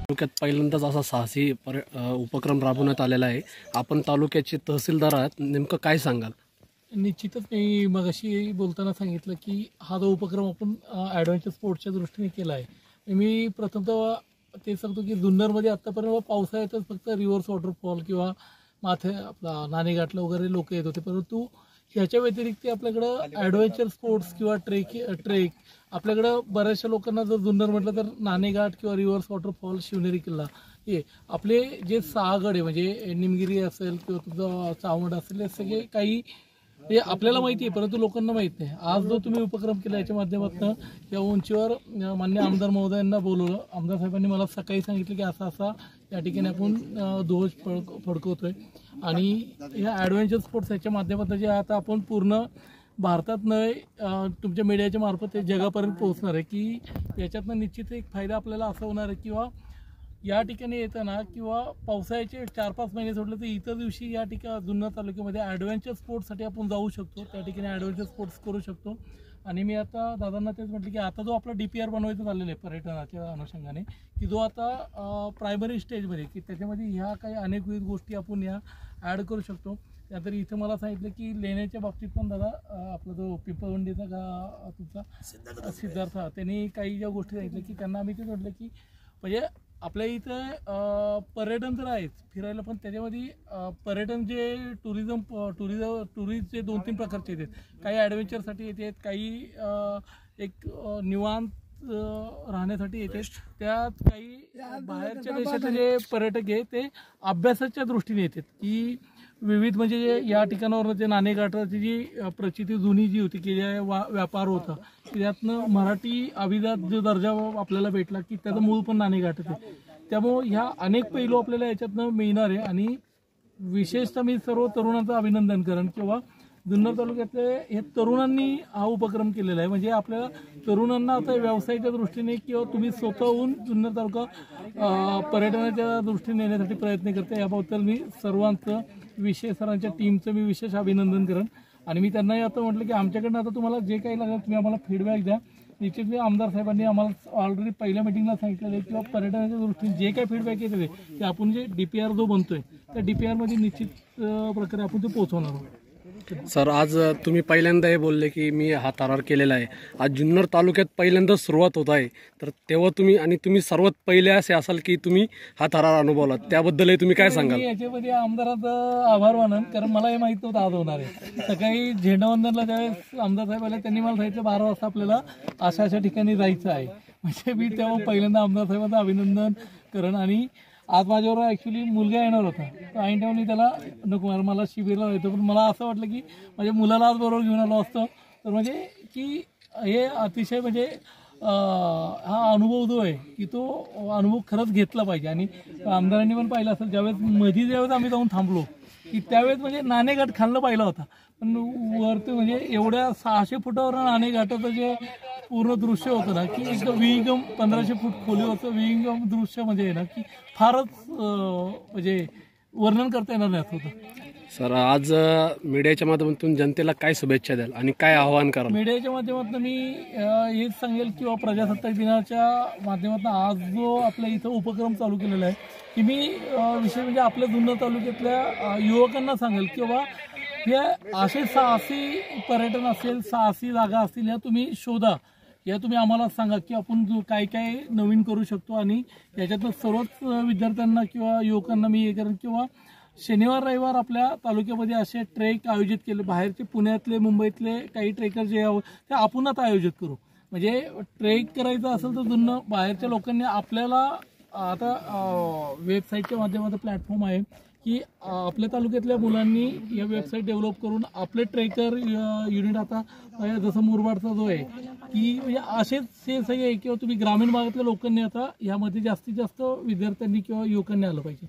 तालुक्यात पहिल्यांदाच असा साहसी उपक्रम राबवण्यात आलेला आहे। आपण तालुक्याचे तहसीलदार आहात, नेमकं काय सांगाल? निश्चितच मी मगाशी बोलताना सांगितलं की हा जो उपक्रम आपण ॲडव्हेंचर स्पोर्ट्सच्या दृष्टीने केला आहे। मी प्रथमतः ते सांगतो की जुन्नरमध्ये आत्तापर्यंत पावसाळ्यातच फक्त रिव्हर्स वॉटरफॉल किंवा माथे आपला नाणेघाटला वगैरे लोक येत होते, परंतु ह्याच्या व्यतिरिक्त आपल्याकडं ॲडव्हेंचर स्पोर्ट्स किंवा ट्रेक आपल्याकडं बऱ्याचशा लोकांना जर जुन्नर म्हटलं तर नाणेघाट किंवा रिव्हर्स वॉटरफॉल, शिवनेरी किल्ला हे आपले जे 6 गड आहे म्हणजे निमगिरी असेल किंवा तुझं चावंड असेल, हे सगळे काही हे आपल्याला माहिती आहे परंतु लोकांना माहीत नाही। आज जो तुम्ही उपक्रम केला याच्या माध्यमातून या उंचीवर मान्य आमदार महोदयांना बोलवलं। आमदार साहेबांनी मला सकाळी सांगितलं की असा या ठिकाणी आपण ध्वज फडकवतोय आणि या ॲडव्हेंचर स्पोर्ट्स याच्या माध्यमातून जे आता आपण पूर्ण भारतात नव्हे तुमच्या मीडियाच्या मार्फत ते जगापर्यंत पोहोचणार आहे की याच्यातनं निश्चित एक फायदा आपल्याला असा होणार आहे किंवा या ठिकाणी येताना किंवा पावसाळ्याचे 4-5 महिने सोडले तर इतर दिवशी या ठिकाणी जुन्नर तालुक्यामध्ये ॲडव्हेंचर स्पोर्ट्ससाठी आपण जाऊ शकतो, त्या ठिकाणी ॲडव्हेंचर स्पोर्ट्स करू शकतो। आणि मी आता दादांना तेच म्हटलं की आता जो आपला DPR बनवायचा चाललेला आहे पर्यटनाच्या अनुषंगाने की जो आता प्रायमरी स्टेजमध्ये की त्याच्यामध्ये ह्या काही अनेकविध गोष्टी आपण या ॲड करू शकतो। त्यानंतर इथं मला सांगितलं की लेण्याच्या बाबतीत पण दादा आपला जो पिंपळवंडीचा तुमचा सिद्धार्थ त्यांनी काही ज्या गोष्टी सांगितल्या की त्यांना आम्ही तेच म्हटलं की म्हणजे आपल्या इथं पर्यटन तर आहेच फिरायला, पण त्याच्यामध्ये पर्यटन जे टुरिस्ट जे 2-3 प्रकारचे येतात, काही ॲडव्हेंचरसाठी येतात, काही एक निवांत राहण्यासाठी येतात, त्यात काही बाहेरच्या देशाचे जे पर्यटक आहेत ते अभ्यासाच्या दृष्टीने येतात की विविध म्हणजे या ठिकाणावर जे नाणेघाटाची जी प्रचिती जुनी जी होती की जे व्यापार होता त्यातनं मराठी अभिजात जो दर्जा आपल्याला भेटला की त्याचं मूळ पण नाणेघाट आहे। त्यामुळं ह्या अनेक पैलू आपल्याला याच्यातनं मिळणार आहे आणि विशेषतः मी सर्व तरुणांचं अभिनंदन करेन किंवा जुन्नर तालुक्यातले हे तरुणांनी हा उपक्रम केलेला आहे। म्हणजे आपल्या तरुणांना आता व्यवसायाच्या दृष्टीने किंवा तुम्ही स्वतःहून जुन्नर तालुका पर्यटनाच्या दृष्टीने नेण्यासाठी प्रयत्न करते, याबद्दल मी सर्वांचं विशेष सरांच्या टीमचं मी विशेष अभिनंदन करेन। आणि मी त्यांनाही आता म्हटलं की आमच्याकडनं आता तुम्हाला जे काही लागेल तुम्ही आम्हाला फीडबॅक द्या। निश्चित आमदार साहेबांनी आम्हाला ऑलरेडी पहिल्या मिटिंगला सांगितलेलं आहे किंवा पर्यटनाच्या दृष्टीने जे काही फीडबॅक येते ते आपण जे DPR जो बनतोय त्या DPRमध्ये निश्चित प्रकारे आपण ते पोहोचवणार आहोत। सर, आज तुम्ही पहिल्यांदा हे बोलले की मी हा थरार केलेला आहे, आज जुन्नर तालुक्यात पहिल्यांदा सुरुवात होत आहे, तर तेव्हा तुम्ही सर्वात पहिले असे असाल की तुम्ही हा थरार अनुभवला, त्याबद्दलही तुम्ही काय सांगाल? याच्यामध्ये आमदाराचा आभार मानन, कारण मला हे माहित नव्हतं आज होणार आहे। सकाळी झेंडावंदनला ज्यावेळेस आमदार साहेब आले त्यांनी मला सांगितलं 12 वाजता आपल्याला अशा ठिकाणी जायचं आहे। म्हणजे मी तेव्हा पहिल्यांदा आमदार साहेबांचं अभिनंदन करेन। आणि आज माझ्यावर ॲक्च्युली मुलगा येणार होता, तर ऐन टाइमनी त्याला नको मला शिबिरला जायचं, पण मला असं वाटलं की माझ्या मुलाला आज बरोबर घेऊन आलो असतो तर म्हणजे की हे अतिशय म्हणजे हा अनुभव जो आहे की तो अनुभव खरंच घेतला पाहिजे। आणि आमदारांनी पण पाहिलं असेल ज्यावेळेस आम्ही जाऊन थांबलो की त्यावेळेस म्हणजे नाणेघाट खाल्लं पाहिलं होता, पण वरती म्हणजे एवढ्या 600 फुटावर नाणेघाटाचं जे पूर्ण दृश्य होतं ना की एकदम विहंगम 1500 फूट खोलीवरचं विहंगम दृश्य म्हणजे ना की फारच म्हणजे वर्णन करता येणार नाही होतं। सर, आज मीडियाच्या माध्यमातून जनतेला काय शुभेच्छा द्याल आणि काय आवाहन कराल? मीडियाच्या माध्यमातून मी हेच सांगेल किंवा प्रजासत्ताक दिनाच्या माध्यमातून आज जो आपल्या इथं उपक्रम चालू केलेला आहे की मी विशेष म्हणजे आपल्या जुन्नर तालुक्यातल्या युवकांना सांगेल किंवा हे असे साहसी पर्यटन असेल, साहसी जागा असतील, या तुम्ही शोधा, या तुम्ही आम्हाला सांगा की आपण जो काय काय नवीन करू शकतो। आणि याच्यातनं सर्वच विद्यार्थ्यांना किंवा युवकांना मी हे करेन किंवा शनिवार रविवार आपल्या तालुक्यामध्ये असे ट्रेक आयोजित केले, बाहेरचे पुण्यातले मुंबईतले काही ट्रेकर जे ते आपण आता आयोजित करू। म्हणजे ट्रेक करायचं असेल तर जुन्नर बाहेरच्या लोकांनी आपल्याला आता वेबसाईटच्या माध्यमातून प्लॅटफॉर्म आहे की आपल्या तालुक्यातल्या मुलांनी या वेबसाईट डेव्हलप करून आपले ट्रेकर युनिट आता जसं मुरबाडचा जो आहे की म्हणजे असेच हे सगळे किंवा तुम्ही ग्रामीण भागातल्या लोकांनी आता यामध्ये जास्तीत जास्त विद्यार्थ्यांनी किंवा युवकांनी आलं पाहिजे।